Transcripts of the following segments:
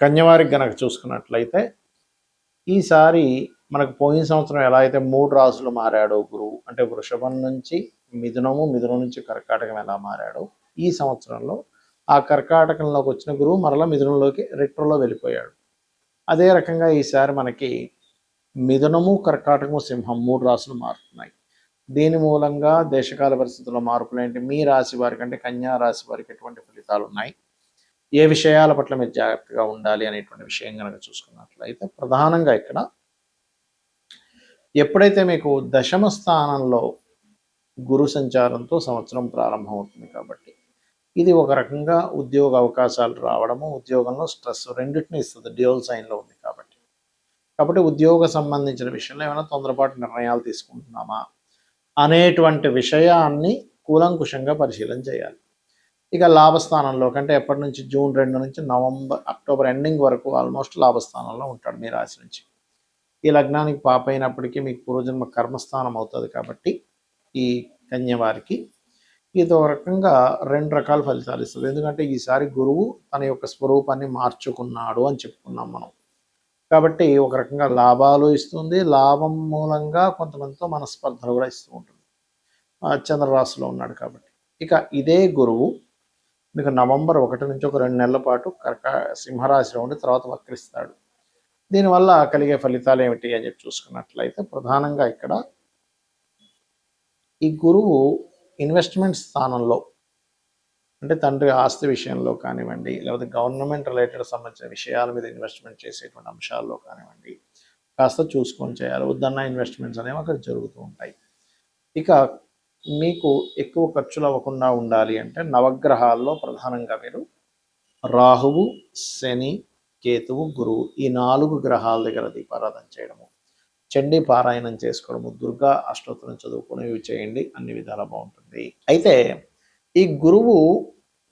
కన్యవారికి గనక చూసుకున్నట్లయితే ఈసారి మనకు పోయిన సంవత్సరం ఎలా అయితే 3 రాసులు మారాడో గురువు, అంటే వృషభం నుంచి మిథునము, మిథునం నుంచి కర్కాటకం ఎలా మారాడో ఈ సంవత్సరంలో ఆ కర్కాటకంలోకి వచ్చిన గురువు మరలా మిథునంలోకి రెట్రోలో వెళ్ళిపోయాడు. అదే రకంగా ఈసారి మనకి మిథునము, కర్కాటకము, సింహం 3 రాసులు మారుతున్నాయి. దీని మూలంగా దేశకాల పరిస్థితుల్లో మార్పులు ఏంటి, మీ రాశి వారికి అంటే కన్యా రాశి వారికి ఎటువంటి ఫలితాలు ఉన్నాయి, ఏ విషయాల పట్ల మీరు జాగ్రత్తగా ఉండాలి అనేటువంటి విషయం కనుక చూసుకున్నట్లయితే ప్రధానంగా ఇక్కడ ఎప్పుడైతే మీకు దశమ స్థానంలో గురు సంచారంతో సంవత్సరం ప్రారంభమవుతుంది కాబట్టి ఇది ఒక రకంగా ఉద్యోగ అవకాశాలు రావడము, ఉద్యోగంలో స్ట్రెస్ రెండింటిని ఇస్తుంది, డ్యూయల్ సైన్లో ఉంది కాబట్టి ఉద్యోగ సంబంధించిన విషయంలో ఏమైనా తొందరపాటు నిర్ణయాలు తీసుకుంటున్నామా అనేటువంటి విషయాన్ని కూలంకుషంగా పరిశీలన చేయాలి. ఇక లాభస్థానంలో కంటే ఎప్పటి నుంచి జూన్ 2 నుంచి అక్టోబర్ ఎండింగ్ వరకు ఆల్మోస్ట్ లాభస్థానంలో ఉంటాడు మీ రాశి నుంచి. ఈ లగ్నానికి పాప అయినప్పటికీ మీకు పూర్వజన్మ కర్మస్థానం అవుతుంది కాబట్టి ఈ కన్య వారికి ఇది ఒక రకంగా 2 రకాల ఫలితాలు ఇస్తుంది. ఎందుకంటే ఈసారి గురువు తన యొక్క స్వరూపాన్ని మార్చుకున్నాడు అని చెప్పుకున్నాం మనం. కాబట్టి ఒక రకంగా లాభాలు ఇస్తుంది, లాభం మూలంగా కొంతమందితో మనస్పర్ధలు కూడా ఇస్తూ ఉంటుంది. చంద్రరాశిలో ఉన్నాడు కాబట్టి. ఇక ఇదే గురువు మీకు నవంబర్ 1 నుంచి ఒక 2 నెలల పాటు సింహరాశిలో ఉండి తర్వాత వక్రిస్తాడు. దీనివల్ల కలిగే ఫలితాలు ఏమిటి అని చెప్పి చూసుకున్నట్లయితే ప్రధానంగా ఇక్కడ ఈ గురువు ఇన్వెస్ట్మెంట్ స్థానంలో, అంటే తండ్రి ఆస్తి విషయంలో కానివ్వండి, లేకపోతే గవర్నమెంట్ రిలేటెడ్ సంబంధించిన విషయాల మీద ఇన్వెస్ట్మెంట్ చేసేటువంటి అంశాల్లో కానివ్వండి కాస్త చూసుకొని చేయాలి. వద్దన్న ఇన్వెస్ట్మెంట్స్ అనేవి అక్కడ జరుగుతూ ఉంటాయి. ఇక మీకు ఎక్కువ ఖర్చులు అవ్వకుండా ఉండాలి అంటే నవగ్రహాల్లో ప్రధానంగా మీరు రాహువు, శని, కేతువు, గురువు ఈ 4 గ్రహాల దగ్గర దీపారాధన చేయడము, చండీ పారాయణం చేసుకోవడము, దుర్గా అష్టోత్తరం చదువుకోవడం ఇవి చేయండి, అన్ని విధాలా బాగుంటుంది. అయితే ఈ గురువు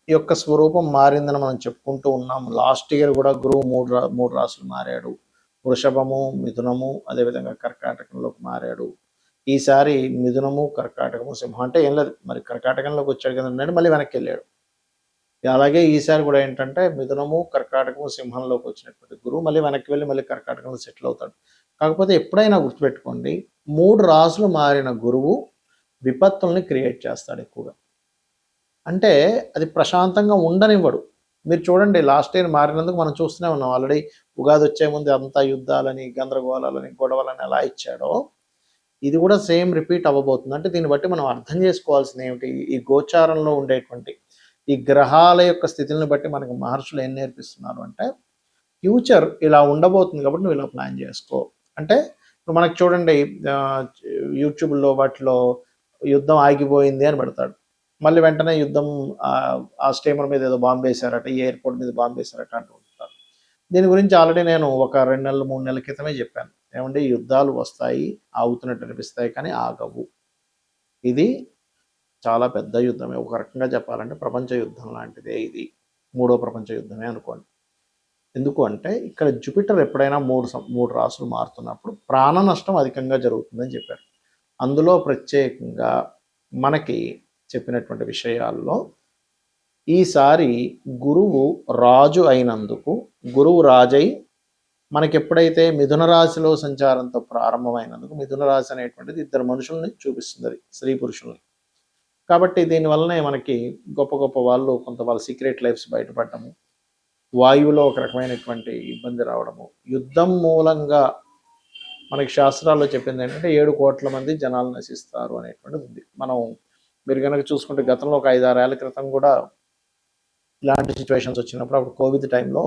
యొక్క స్వరూపం మారిందని మనం చెప్పుకుంటూ ఉన్నాం. లాస్ట్ ఇయర్ కూడా గురువు 3 రాసులు మారాడు, వృషభము, మిథునము, అదేవిధంగా కర్కాటకంలోకి మారాడు. ఈసారి మిథునము, కర్కాటకము, సింహం అంటే ఏం లేదు, మరి కర్కాటకంలోకి వచ్చాడు కదండి, మళ్ళీ వెనక్కి వెళ్ళాడు. అలాగే ఈసారి కూడా ఏంటంటే మిథునము, కర్కాటకము, సింహంలోకి వచ్చినటువంటి గురువు మళ్ళీ వెనక్కి వెళ్ళి మళ్ళీ కర్కాటకంలో సెటిల్ అవుతాడు. కాకపోతే ఎప్పుడైనా గుర్తుపెట్టుకోండి, 3 రాసులు మారిన గురువు విపత్తుల్ని క్రియేట్ చేస్తాడు ఎక్కువగా. అంటే అది ప్రశాంతంగా ఉండనివ్వడు. మీరు చూడండి, లాస్ట్ ఇయర్ మారినందుకు మనం చూస్తూనే ఉన్నాం. ఆల్రెడీ ఉగాది వచ్చే ముందు అంతా యుద్ధాలని, గందరగోళాలని, గొడవలని ఎలా ఇచ్చాడో ఇది కూడా సేమ్ రిపీట్ అవ్వబోతుంది. అంటే దీన్ని బట్టి మనం అర్థం చేసుకోవాల్సింది ఏమిటి, ఈ గోచారంలో ఉండేటువంటి ఈ గ్రహాల యొక్క స్థితిని బట్టి మనకు మహర్షులు ఏం నేర్పిస్తున్నారు అంటే ఫ్యూచర్ ఇలా ఉండబోతుంది కాబట్టి నువ్వు ఇలా ప్లాన్ చేసుకో. అంటే ఇప్పుడు మనకు చూడండి యూట్యూబ్లో వాటిలో యుద్ధం ఆగిపోయింది అని పెడతాడు, మళ్ళీ వెంటనే యుద్ధం ఆ స్టీమర్ మీద ఏదో బాంబు వేశారట, ఈ ఎయిర్పోర్ట్ మీద బాంబు వేశారట అంటూ ఉంటారు. దీని గురించి ఆల్రెడీ నేను ఒక 2 నెలలు 3 నెలల క్రితమే చెప్పాను. ఏమంటే యుద్ధాలు వస్తాయి, ఆగుతున్నట్టు అనిపిస్తాయి కానీ ఆగవు. ఇది చాలా పెద్ద యుద్ధమే, ఒక రకంగా చెప్పాలంటే ప్రపంచ యుద్ధం లాంటిదే. ఇది 3వ ప్రపంచ యుద్ధమే అనుకోండి. ఎందుకు అంటే ఇక్కడ జూపిటర్ ఎప్పుడైనా 3 రాసులు మారుతున్నప్పుడు ప్రాణ నష్టం అధికంగా జరుగుతుందని చెప్పారు. అందులో ప్రత్యేకంగా మనకి చెప్పినటువంటి విషయాల్లో ఈసారి గురువు రాజు అయినందుకు, గురువు రాజై మనకి ఎప్పుడైతే మిథున రాశిలో సంచారంతో ప్రారంభమైనందుకు, మిథున రాశి అనేటువంటిది 2 మనుషుల్ని చూపిస్తుంది, అది స్త్రీ పురుషుల్ని. కాబట్టి దీనివల్లనే మనకి గొప్ప గొప్ప వాళ్ళు కొంత వాళ్ళ సీక్రెట్ లైఫ్స్ బయటపడటము, వాయువులో ఒక రకమైనటువంటి ఇబ్బంది రావడము, యుద్ధం మూలంగా మనకి శాస్త్రాల్లో చెప్పింది ఏంటంటే 7 కోట్ల మంది జనాలు నశిస్తారు అనేటువంటిది ఉంది. మీరు కనుక చూసుకుంటే గతంలో ఒక 5-6 ఏళ్ల క్రితం కూడా ఇలాంటి సిచ్యువేషన్స్ వచ్చినప్పుడు, అప్పుడు కోవిడ్ టైంలో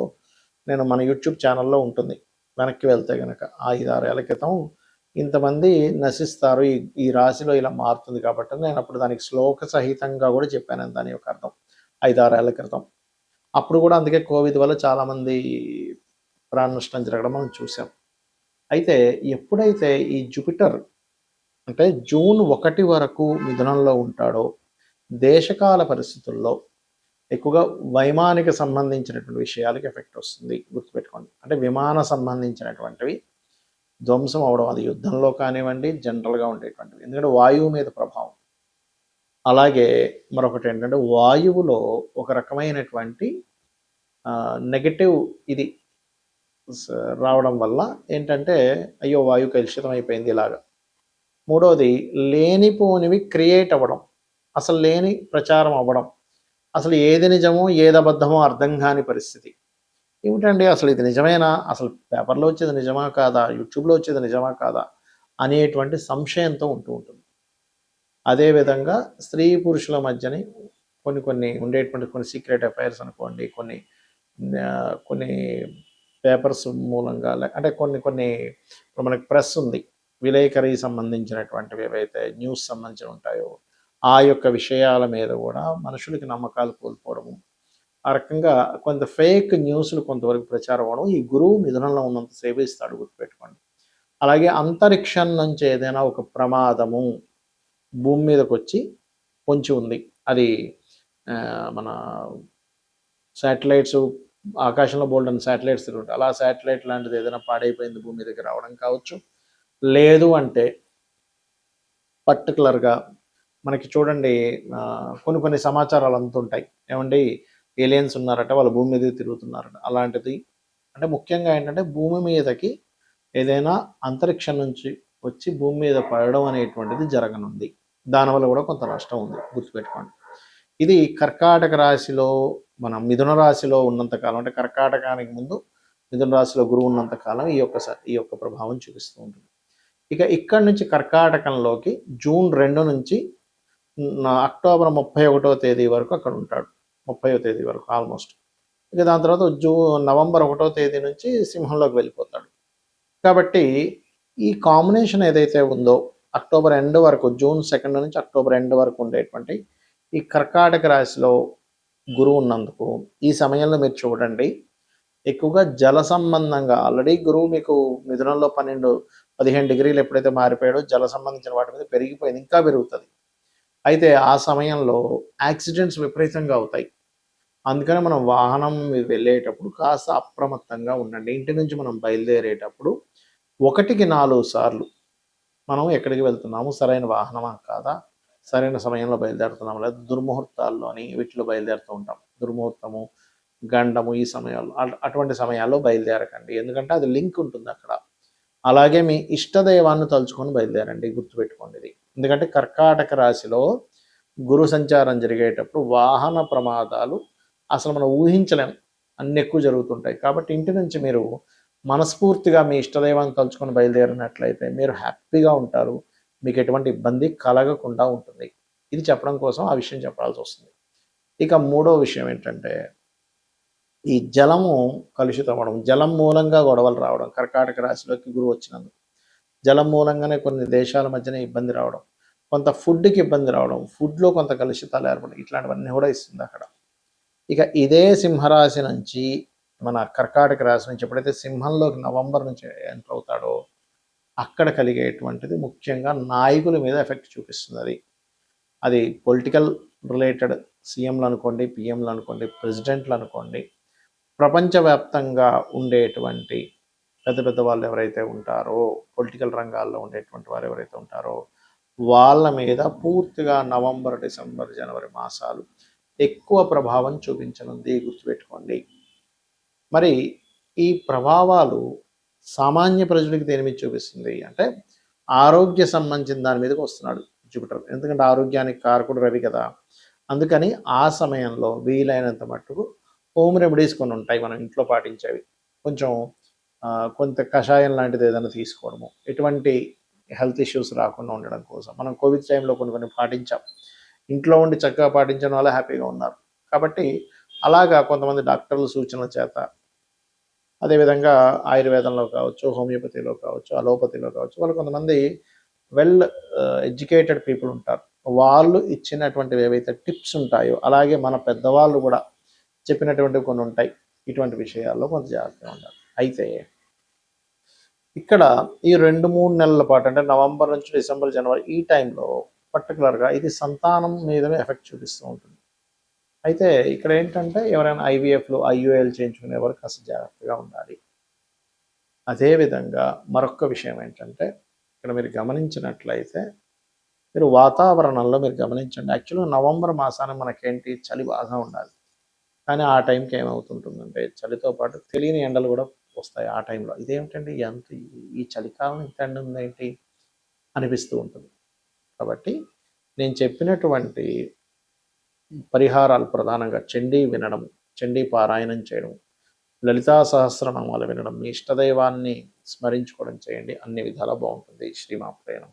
నేను మన యూట్యూబ్ ఛానల్లో ఉంటుంది, వెనక్కి వెళ్తే కనుక 5-6 ఏళ్ల క్రితం ఇంతమంది నశిస్తారు, ఈ రాశిలో ఇలా మారుతుంది కాబట్టి నేను అప్పుడు దానికి శ్లోక సహితంగా కూడా చెప్పాను దాని యొక్క అర్థం 5-6 ఏళ్ల క్రితం. అప్పుడు కూడా అందుకే కోవిడ్ వల్ల చాలామంది ప్రాణ నష్టం జరగడం మనం చూసాం. అయితే ఎప్పుడైతే ఈ జూపిటర్ అంటే జూన్ 1 వరకు మిథునంలో ఉంటాడో దేశకాల పరిస్థితుల్లో ఎక్కువగా వైమానిక సంబంధించినటువంటి విషయాలకి ఎఫెక్ట్ వస్తుంది, గుర్తుపెట్టుకోండి. అంటే విమాన సంబంధించినటువంటివి ధ్వంసం అవడం, అది యుద్ధంలో కానివ్వండి, జనరల్గా ఉండేటువంటివి. ఎందుకంటే వాయువు మీద ప్రభావం. అలాగే మరొకటి ఏంటంటే వాయువులో ఒక రకమైనటువంటి నెగటివ్ ఇది రావడం వల్ల ఏంటంటే అయ్యో వాయు కలుషితం అయిపోయింది ఇలాగా. మూడోది లేనిపోనివి క్రియేట్ అవ్వడం, అసలు లేని ప్రచారం అవ్వడం, అసలు ఏది నిజమో ఏది అబద్ధమో అర్థం కాని పరిస్థితి. ఏమిటండి అసలు ఇది నిజమేనా, అసలు పేపర్లో వచ్చేది నిజమా కాదా, యూట్యూబ్లో వచ్చేది నిజమా కాదా అనేటువంటి సంశయంతో ఉంటూ ఉంటుంది. అదేవిధంగా స్త్రీ పురుషుల మధ్యని కొన్ని ఉండేటువంటి కొన్ని సీక్రెట్ అఫైర్స్ అనుకోండి, కొన్ని పేపర్స్ మూలంగా అంటే కొన్ని ఇప్పుడు మనకి ప్రెస్ ఉంది, విలేకరి సంబంధించినటువంటివి ఏవైతే న్యూస్ సంబంధించి ఉంటాయో ఆ యొక్క విషయాల మీద కూడా మనుషులకి నమ్మకాలు కోల్పోవడము, ఆ రకంగా కొంత ఫేక్ న్యూస్లు కొంతవరకు ప్రచారం అవ్వడం ఈ గురువు మిథునంలో ఉన్నంతసేపు ఇస్తాడు, గుర్తుపెట్టుకోండి. అలాగే అంతరిక్షం నుంచి ఏదైనా ఒక ప్రమాదము భూమి మీదకి వచ్చి పొంచి ఉంది, అది మన శాటిలైట్స్ ఆకాశంలో బోల్డన్ శాటిలైట్స్ తిరుగుతాయి, అలా శాటిలైట్ లాంటిది ఏదైనా పాడైపోయింది భూమి మీదకి రావడం కావచ్చు. లేదు అంటే పర్టికులర్గా మనకి చూడండి కొన్ని సమాచారాలు అందుతుంటాయి, ఏమండి ఏలియన్స్ ఉన్నారట, వాళ్ళు భూమి మీద తిరుగుతున్నారట, అలాంటిది. అంటే ముఖ్యంగా ఏంటంటే భూమి మీదకి ఏదైనా అంతరిక్షం నుంచి వచ్చి భూమి మీద పడడం అనేటువంటిది జరగనుంది, దానివల్ల కూడా కొంత నష్టం ఉంది, గుర్తుపెట్టుకోండి. ఇది కర్కాటక రాశిలో మన మిథున రాశిలో ఉన్నంతకాలం, అంటే కర్కాటకానికి ముందు మిథున రాశిలో గురువు ఉన్నంతకాలం ఈ యొక్క ప్రభావం చూపిస్తూ ఉంటుంది. ఇక ఇక్కడి నుంచి కర్కాటకంలోకి జూన్ 2 నుంచి అక్టోబర్ 31వ తేదీ వరకు అక్కడ ఉంటాడు, 30వ తేదీ వరకు ఆల్మోస్ట్. ఇక దాని తర్వాత నవంబర్ 1వ తేదీ నుంచి సింహంలోకి వెళ్ళిపోతాడు. కాబట్టి ఈ కాంబినేషన్ ఏదైతే ఉందో అక్టోబర్ ఎండ్ వరకు, జూన్ 2 నుంచి అక్టోబర్ ఎండ్ వరకు ఉండేటువంటి ఈ కర్కాటక రాశిలో గురువు ఉన్నందుకు ఈ సమయంలో మీరు చూడండి ఎక్కువగా జల సంబంధంగా, ఆల్రెడీ గురువు మీకు మిథునంలో 12-15 డిగ్రీలు ఎప్పుడైతే మారిపోయాడో జల సంబంధించిన వాటి మీద పెరిగిపోయింది, ఇంకా పెరుగుతుంది. అయితే ఆ సమయంలో యాక్సిడెంట్స్ విపరీతంగా అవుతాయి. అందుకని మనం వాహనం వెళ్ళేటప్పుడు కాస్త అప్రమత్తంగా ఉండండి. ఇంటి నుంచి మనం బయలుదేరేటప్పుడు 1-4 సార్లు మనం ఎక్కడికి వెళ్తున్నాము, సరైన వాహనమా కాదా, సరైన సమయంలో బయలుదేరుతున్నాము, లేదా దుర్ముహూర్తాల్లోని వీటిలో బయలుదేరుతూ ఉంటాం, దుర్ముహూర్తము గండము ఈ సమయాల్లో, అటువంటి సమయాల్లో బయలుదేరకండి, ఎందుకంటే అది లింక్ ఉంటుంది అక్కడ. అలాగే మీ ఇష్టదైవాన్ని తలుచుకొని బయలుదేరండి, గుర్తుపెట్టుకోండి ఇది. ఎందుకంటే కర్కాటక రాశిలో గురు సంచారం జరిగేటప్పుడు వాహన ప్రమాదాలు అసలు మనం ఊహించలేం, అన్ని ఎక్కువ జరుగుతుంటాయి. కాబట్టి ఇంటి నుంచి మీరు మనస్ఫూర్తిగా మీ ఇష్టదైవాన్ని తలుచుకొని బయలుదేరినట్లయితే మీరు హ్యాపీగా ఉంటారు, మీకు ఎటువంటి ఇబ్బంది కలగకుండా ఉంటుంది. ఇది చెప్పడం కోసం ఆ విషయం చెప్పాల్సి వస్తుంది. ఇక మూడో విషయం ఏంటంటే ఈ జలము కలుషితం అవ్వడం, జలం మూలంగా గొడవలు రావడం, కర్కాటక రాశిలోకి గురువు వచ్చినందుకు జలం మూలంగానే కొన్ని దేశాల మధ్యన ఇబ్బంది రావడం, కొంత ఫుడ్కి ఇబ్బంది రావడం, ఫుడ్లో కొంత కలుషితాలు ఏర్పడడం, ఇట్లాంటివన్నీ కూడా ఇస్తుంది అక్కడ. ఇక ఇదే సింహరాశి నుంచి మన కర్కాటక రాశి నుంచి ఎప్పుడైతే సింహంలోకి నవంబర్ నుంచి ఎంటర్ అవుతాడో అక్కడ కలిగేటువంటిది ముఖ్యంగా నాయకుల మీద ఎఫెక్ట్ చూపిస్తుంది. అది పొలిటికల్ రిలేటెడ్, సీఎంలు అనుకోండి, పిఎంలు అనుకోండి, ప్రెసిడెంట్లు అనుకోండి, ప్రపంచవ్యాప్తంగా ఉండేటువంటి పెద్ద పెద్ద వాళ్ళు ఎవరైతే ఉంటారో, పొలిటికల్ రంగాల్లో ఉండేటువంటి వారు ఎవరైతే ఉంటారో వాళ్ళ మీద పూర్తిగా నవంబర్, డిసెంబర్, జనవరి మాసాలు ఎక్కువ ప్రభావం చూపించనుంది, గుర్తుపెట్టుకోండి. మరి ఈ ప్రభావాలు సామాన్య ప్రజలకు దేని మీద చూపిస్తుంది అంటే ఆరోగ్య సంబంధించిన దాని మీదకి వస్తున్నాడు జూపిటర్, ఎందుకంటే ఆరోగ్యానికి కారకుడు రవి కదా. అందుకని ఆ సమయంలో వీలైనంత మట్టుకు హోమ్ రెమెడీస్ కొన్ని ఉంటాయి మనం ఇంట్లో పాటించేవి, కొంచెం కొంత కషాయం లాంటిది ఏదైనా తీసుకోవడము, ఎటువంటి హెల్త్ ఇష్యూస్ రాకుండా ఉండడం కోసం మనం కోవిడ్ టైంలో కొన్ని పాటించాం, ఇంట్లో ఉండి చక్కగా పాటించడం వల్ల హ్యాపీగా ఉన్నారు. కాబట్టి అలాగా కొంతమంది డాక్టర్ల సూచనల చేత, అదేవిధంగా ఆయుర్వేదంలో కావచ్చు, హోమియోపతిలో కావచ్చు, అలోపతిలో కావచ్చు, వాళ్ళు కొంతమంది వెల్ ఎడ్యుకేటెడ్ పీపుల్ ఉంటారు, వాళ్ళు ఇచ్చినటువంటివి ఏవైతే టిప్స్ ఉంటాయో, అలాగే మన పెద్దవాళ్ళు కూడా చెప్పినటువంటివి కొన్ని ఉంటాయి, ఇటువంటి విషయాల్లో కొంత జాగ్రత్తగా ఉండాలి. అయితే ఇక్కడ ఈ 2-3 నెలల పాటు, అంటే నవంబర్ నుంచి డిసెంబర్, జనవరి ఈ టైంలో పర్టికులర్గా ఇది సంతానం మీదనే ఎఫెక్ట్ చూపిస్తూ ఉంటుంది. అయితే ఇక్కడ ఏంటంటే ఎవరైనా ఐవీఎఫ్లు, ఐయుఎల్ చేయించుకునే వరకు కాస్త జాగ్రత్తగా ఉండాలి. అదేవిధంగా మరొక విషయం ఏంటంటే ఇక్కడ మీరు గమనించినట్లయితే మీరు వాతావరణంలో మీరు గమనించండి, యాక్చువల్గా నవంబర్ మాసాన మనకేంటి చలి బాగా ఉండాలి, కానీ ఆ టైంకి ఏమవుతుంటుందంటే చలితో పాటు తెలియని ఎండలు కూడా వస్తాయి ఆ టైంలో. ఇదేమిటండి ఎంత ఈ చలికాలం ఇంత ఎండ ఉందేంటి అనిపిస్తూ ఉంటుంది. కాబట్టి నేను చెప్పినటువంటి పరిహారాలు ప్రధానంగా చండీ వినడం, చండీ పారాయణం చేయడం, లలితా సహస్రనామాలు వినడం, మీ ఇష్టదైవాన్ని స్మరించుకోవడం చేయండి. అన్ని విధాలా బాగుంటుంది. శ్రీమాత్రే నమః.